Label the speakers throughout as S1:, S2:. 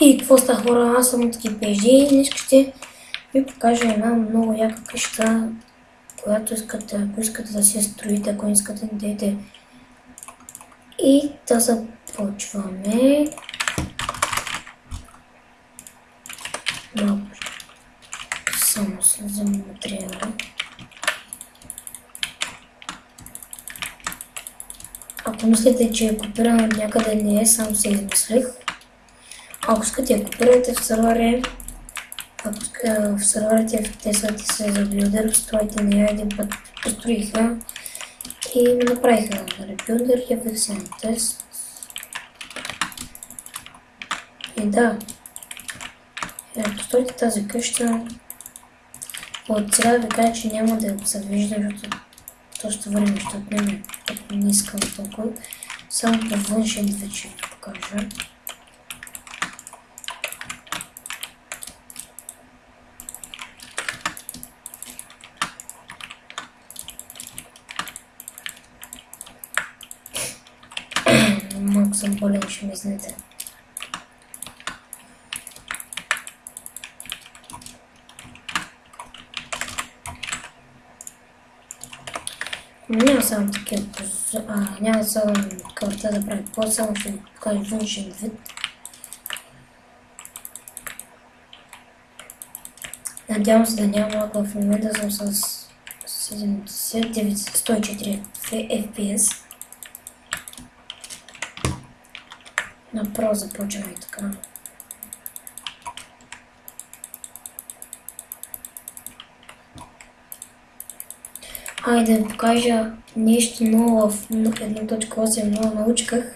S1: И какво става, хора? Аз съм от KPG и днес ще ви покажа една много яка къща, която искате, ако искате да си я строите, ако искате да дадете. И да започваме. Малко само се взема материала. Ако мислите, че е копирано от някъде, не е, само се измислих. Ако искате я копирате в сервери, в серверите в тесвате се за билдер, строите нея един път построиха и ми направиха билдер и фиксен тест. И да, построите тази къща, от сега ви кажа, че няма да се вижда, защото доста време ще отнеме, ако не искам толкова. Само по външен вид ще ви покажа. Малко съм болен, ще ме знаете. Няма само такива, няма само карта да прави по, само ще ви покажа външен вид. Надявам се да няма, ако в момента съм с 104 FPS. Направо започваме така. Айде да ви покажа нещо ново в 1.8 много научках.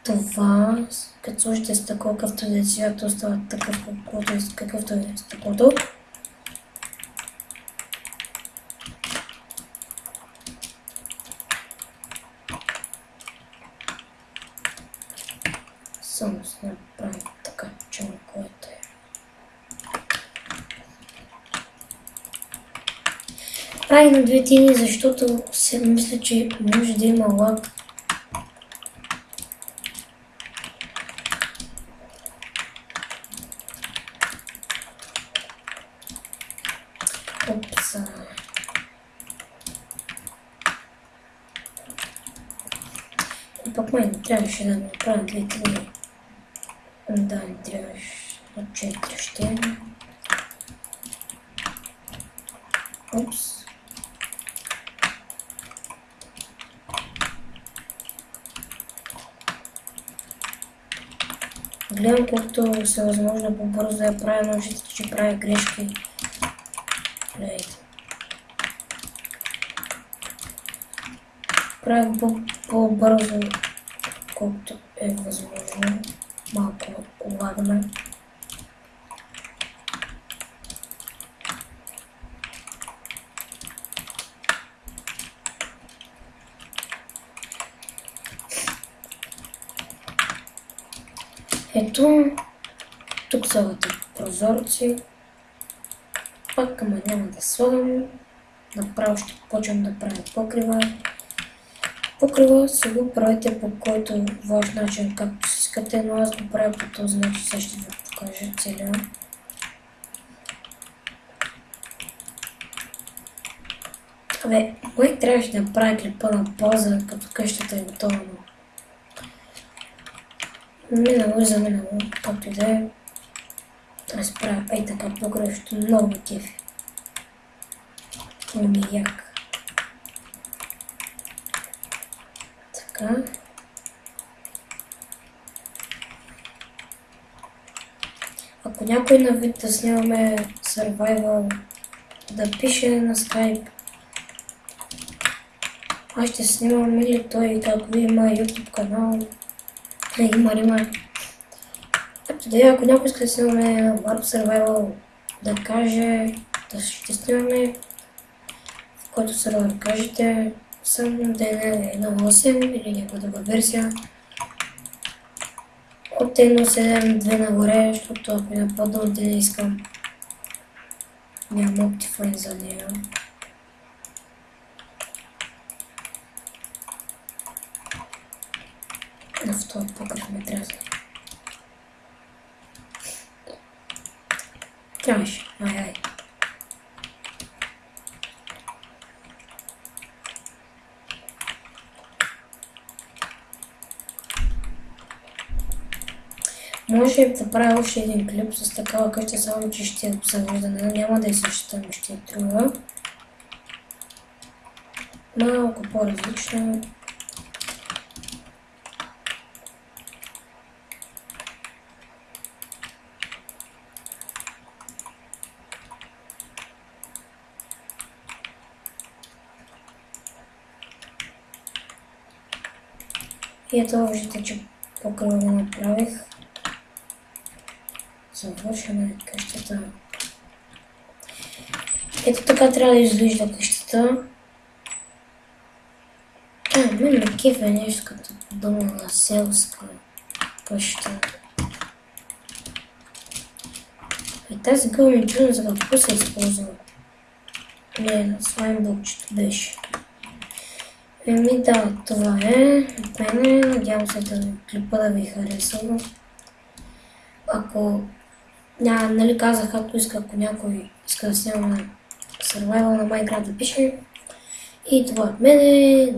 S1: Това, като сложите стъкло, какъвто да сега, то става такъв, какъвто е стъклото. Само се направим така, че което е. Прави на две тини, защото се мисля, че може да има лаг. Опса. Пък май не трябваше да направя две тини. Да, не трябваше на 4 ще. Опс. Гледам колкото се възможно по-бързо да я правя, но виждате, че правя грешки. Гледайте. Правя по-бързо, колкото е възможно. Малко лагна. Ето, тук са прозорци. Пак ама няма да слагам. Направо ще почвам да правя покрива. Покрива си го правите по който ваш начин, както си искате, но аз го правя по този начин, сега ще ви покажа целия. Абе, кое трябваше да направя клипа на пауза, като къщата е готова, но минало и заминало, както и да е. Аз правя ей така покрива, защото много ме кефи. Много ми е як. Така. Ако някой на вид да снимаме Survival, да пише на Skype. Аз ще снимам или той, както има YouTube канал. Има. Както да е, ако някой иска да снимаме Warp Survival, да каже, да ще снимаме, в който сервер кажете, само да е 1.8 или някаква друга версия. От 1.7.2 нагоре, защото ако е по-дълго не искам, няма Optifine за нея. в този покрив ме трябва. Трябваше. Ай. Може да правя още един клип с такава къща, само че ще е завиждане. Няма да е същата, но ще е друга. Малко по-различно. И ето виждате, че по-кръво го направих. Завършена е къщата. Ето така трябва да изглежда къщата. Мен ме кефе нещо като подобна селска къща. И тази гъл ми чудно за какво се използва. Не, слаймблокчето беше. Да, това е от мене. Надявам се да клипа да ви хареса. Ако нали казах, както иска, ако някой иска да снимаме Survival на Minecraft, да пише. И това от мене.